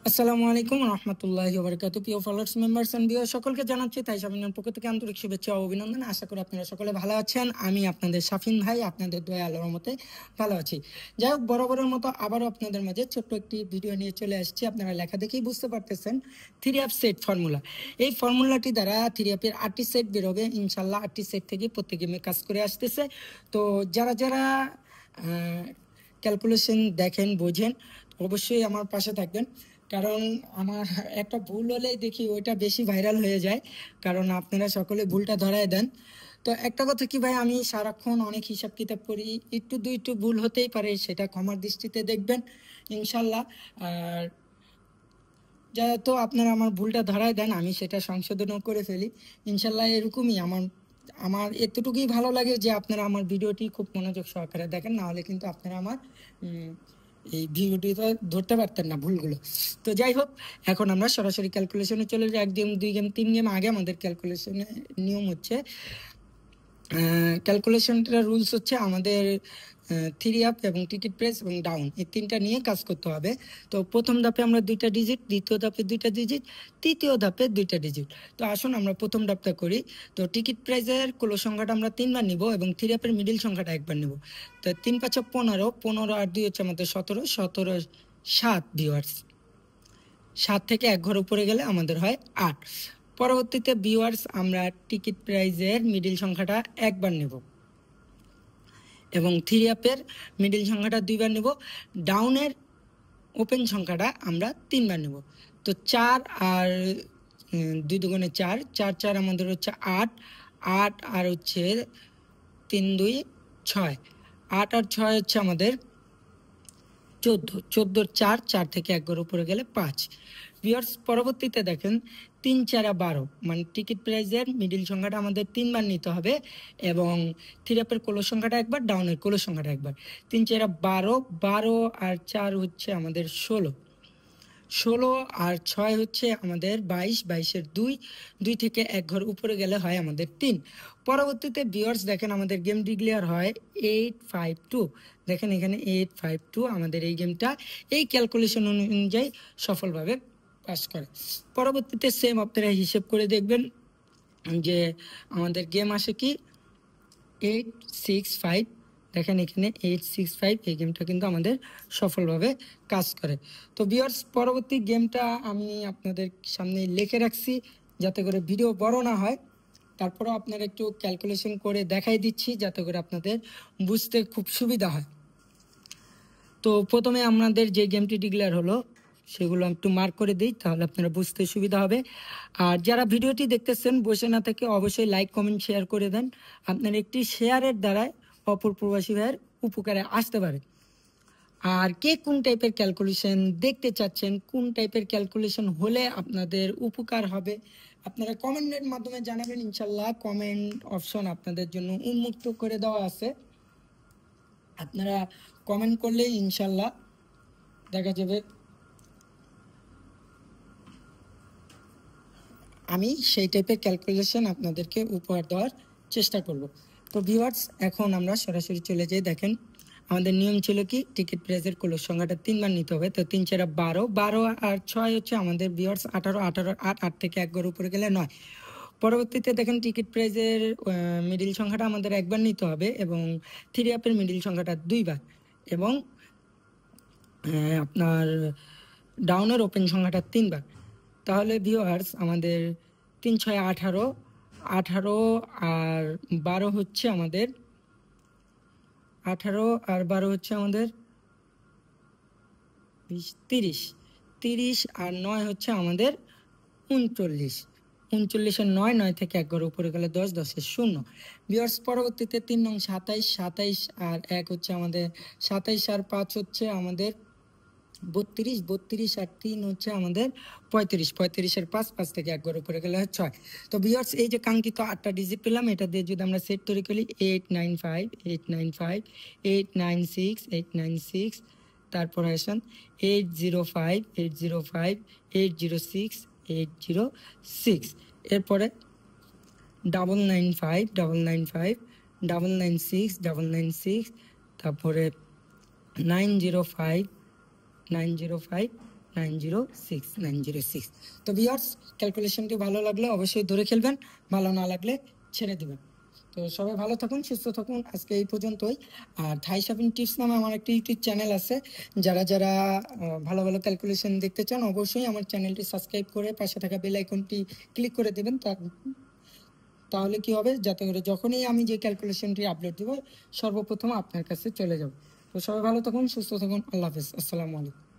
আসসালামু আলাইকুম রহমতুল্লাহি ওয়া বারাকাতুহু। প্রিয় ফলোয়ার্স, মেম্বার্স এন্ড ভিউয়ার সকলকে জানাচ্ছি তাই শাফিনের পক্ষ থেকে আন্তরিক শুভেচ্ছা ও অভিনন্দন। আশা করি আপনারা সকলে ভালো আছেন। আমি আপনাদের শাফিন ভাই, আপনাদের দয়া আল্লাহর রহমতে ভালো আছি। যাই হোক, বরাবরের মতো আবারও আপনাদের মাঝে ছোট্ট একটি ভিডিও নিয়ে চলে আসছি। আপনারা লেখা দেখেই বুঝতে পারতেছেন, থ্রি অ্যাপ সেট ফর্মুলা। এই ফর্মুলাটি দ্বারা থ্রি অ্যাপের 8টি সেট বেরোবে ইনশাল্লাহ। 8টি সেট থেকে প্রত্যেক গেমে কাজ করে আসতেছে। তো যারা যারা ক্যালকুলেশন দেখেন, বোঝেন, অবশ্যই আমার পাশে থাকবেন। কারণ আমার একটা ভুল হলেই দেখি ওইটা বেশি ভাইরাল হয়ে যায়, কারণ আপনারা সকলে ভুলটা ধরায় দেন। তো একটা কথা কি ভাই, আমি সারাক্ষণ অনেক হিসাব কিতাব করি, একটু দুইটু ভুল হতেই পারে, সেটা ক্ষমার দৃষ্টিতে দেখবেন ইনশাল্লাহ। আর যেহেতু আপনারা আমার ভুলটা ধরায় দেন, আমি সেটা সংশোধনও করে ফেলি ইনশাল্লাহ। এরকমই আমার আমার এতটুকুই ভালো লাগে যে আপনারা আমার ভিডিওটি খুব মনোযোগ সহকারে দেখেন, না হলে কিন্তু আপনারা আমার এই ভিডিওটা ধরতে পারতেন না ভুলগুলো। তো যাই হোক, এখন আমরা সরাসরি ক্যালকুলেশনে চলে যাই। 1 গেম, 2 গেম, 3 গেম আগে আমাদের ক্যালকুলেশনে নিয়ম হচ্ছে, ক্যালকুলেশনটার রুলস হচ্ছে আমাদের থ্রি আপ এবং টিকিট প্রেস এবং ডাউন, এই তিনটা নিয়ে কাজ করতে হবে। তো প্রথম ধাপে আমরা 2টা ডিজিট, দ্বিতীয় ধাপে 2টা ডিজিট, তৃতীয় ধাপে 2টা ডিজিট। তো আসুন আমরা প্রথম ধাপটা করি। তো টিকিট প্রাইজের ক্লোজ সংখ্যাটা আমরা 3বার নিব এবং থ্রি আপের মিডিল সংখ্যাটা 1বার নিব। তো 3 5 15, 15 আর 2 হচ্ছে আমাদের 17, 17 7 ভিউয়ার্স। 7 থেকে 1 ঘর উপরে গেলে আমাদের হয় 8। পরবর্তীতে ভিউয়ার্স আমরা টিকিট প্রাইজের মিডিল সংখ্যাটা 1বার নেব এবং থ্রি আপের মিডিল সংখ্যাটা 2বার নেব। ডাউনের ওপেন সংখ্যাটা আমরা 3বার নেব। তো 4 আর 2 দুগুণে 4, 4 4 আমাদের হচ্ছে 8, 8 আর হচ্ছে 3 2 6, 8 আর 6 হচ্ছে আমাদের 14, 14 4, 4 থেকে 1 ঘর উপরে গেলে 5। ভিউয়ার্স, পরবর্তীতে দেখেন 3 4 12, মানে টিকিট প্রাইজের মিডিল সংখ্যাটা আমাদের 3বার নিতে হবে এবং থ্রি আপের ক্লোজ সংখ্যাটা 1বার, ডাউনের ক্লোজ সংখ্যাটা 1বার। 3 4 12, 12 আর 4 হচ্ছে আমাদের 16, 16 আর 6 হচ্ছে আমাদের 22, 22-এর 2, 2 থেকে 1 ঘর উপরে গেলে হয় আমাদের 3। পরবর্তীতে ভিউয়ার্স দেখেন আমাদের গেম ডিক্লেয়ার হয় 852। দেখেন এখানে 852 আমাদের এই গেমটা এই ক্যালকুলেশন অনুযায়ী সফলভাবে পাস করে। পরবর্তীতে সেম আপনারা হিসেব করে দেখবেন যে আমাদের গেম আসে কি 865। দেখেন এখানে 865, এই গেমটা কিন্তু আমাদের সফলভাবে কাজ করে। তো ভিউয়ার্স, পরবর্তী গেমটা আমি আপনাদের সামনে লিখে রাখছি যাতে করে ভিডিও বড় না হয়। তারপরেও আপনারা একটু ক্যালকুলেশন করে দেখাই দিচ্ছি যাতে করে আপনাদের বুঝতে খুব সুবিধা হয়। তো প্রথমে আমাদের যে গেমটি ডিক্লেয়ার হলো সেগুলো একটু মার্ক করে দিই, তাহলে আপনারা বুঝতে সুবিধা হবে। আর যারা ভিডিওটি দেখতেছেন বসে না থেকে অবশ্যই লাইক কমেন্ট শেয়ার করে দেন। আপনার একটি শেয়ারের দ্বারাই অপর প্রবাসী ভাইয়ের উপকারে আসতে পারে। আর কে কোন টাইপের ক্যালকুলেশন দেখতে চাচ্ছেন, কোন টাইপের ক্যালকুলেশন হলে আপনাদের উপকার হবে, আপনারা কমেন্টের মাধ্যমে জানাবেন ইনশাল্লাহ। কমেন্ট অপশন আপনাদের জন্য উন্মুক্ত করে দেওয়া আছে, আপনারা কমেন্ট করলে ইনশাল্লাহ দেখা যাবে আমি সেই টাইপের ক্যালকুলেশন আপনাদেরকে উপহার দেওয়ার চেষ্টা করব। তো ভিউয়ার্স, এখন আমরা সরাসরি চলে যাই। দেখেন আমাদের নিয়ম ছিল কি, টিকিট প্রাইজের ক্লোজ সংখ্যাটা 3বার নিতে হবে। তো 3 4 12, 12 আর 6 হচ্ছে আমাদের ভিউয়ার্স 18, 18 8, 8 থেকে 1 ঘর উপরে গেলে 9। পরবর্তীতে দেখেন টিকিট প্রাইজের মিডিল সংখ্যাটা আমাদের 1বার নিতে হবে এবং থ্রি আপের মিডিল সংখ্যাটা 2বার এবং আপনার ডাউনের ওপেন সংখ্যাটা 3বার। তাহলে ভিউয়ার্স আমাদের 3 6 18, 18 আর 12 হচ্ছে আমাদের 18 আর 12 হচ্ছে আমাদের 20 30, 30 আর 9 হচ্ছে আমাদের 39, 39 আর 9, 9 থেকে 1 ঘর উপরে গেলে 10, 10 এর 0। ভিউয়ার্স, পরবর্তীতে 3 নং 27, 27 আর 1 হচ্ছে আমাদের 27 আর 5 হচ্ছে আমাদের 32, 32 আর 3 হচ্ছে আমাদের 35, 35 এর 5, 5 থেকে 1 ঘর উপরে গেলে 6। তো ভিউয়ার্স, এই যে কাঙ্ক্ষিত 8টা ডিজিট পেলাম, এটা দিয়ে যদি আমরা সেট তৈরি করি 895, 895, 896, 896, তারপর আসেন 805, 805, 806, 806, এরপরে 995, 995, 996, 996, তারপরে 905, 905, 906 তো ভিউয়ার্স, ক্যালকুলেশনটি ভালো লাগলে অবশ্যই ধরে খেলবেন, ভালো না লাগলে ছেড়ে দিবেন। তো সবাই ভালো থাকুন, সুস্থ থাকুন, আজকে এই পর্যন্তই। আর থাই শপিং টিপস নামে আমার একটা ইউটিউব চ্যানেল আছে, যারা যারা ভালো ভালো ক্যালকুলেশন দেখতে চান অবশ্যই আমার চ্যানেলটি সাবস্ক্রাইব করে পাশে থাকা বেল আইকনটি ক্লিক করে দেবেন। তাহলে কি হবে, যাতে করে যখনই আমি যে ক্যালকুলেশনটি আপলোড দেবো সর্বপ্রথম আপনার কাছে চলে যাব। তো সবাই ভালো থাকুন, সুস্থ থাকুন, আল্লাহ হাফেজ, আসসালামু আলাইকুম।